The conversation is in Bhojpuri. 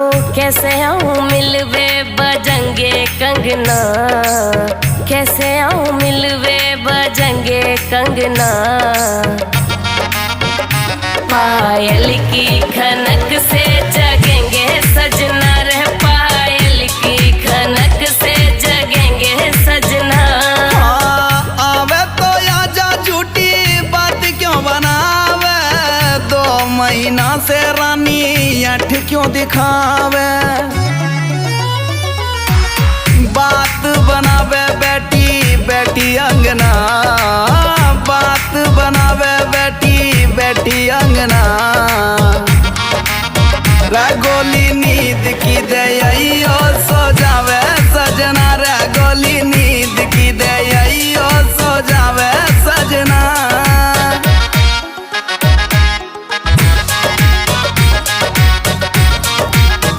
कैसे आऊँ मिलवे बजंगे कंगना, कैसे आऊँ मिलवे बजंगे कंगना। पायल की खनक से जगेंगे सजना रे, पायल की खनक से जगेंगे सजना। आवे तो आजा झूठी बात क्यों बनावे, 2 महीना से रानी ऐठ क्यों दिखावे। बात बनावे बेटी बेटी अंगना, बात बनावे बेटी बेटी अंगना। रगोली नी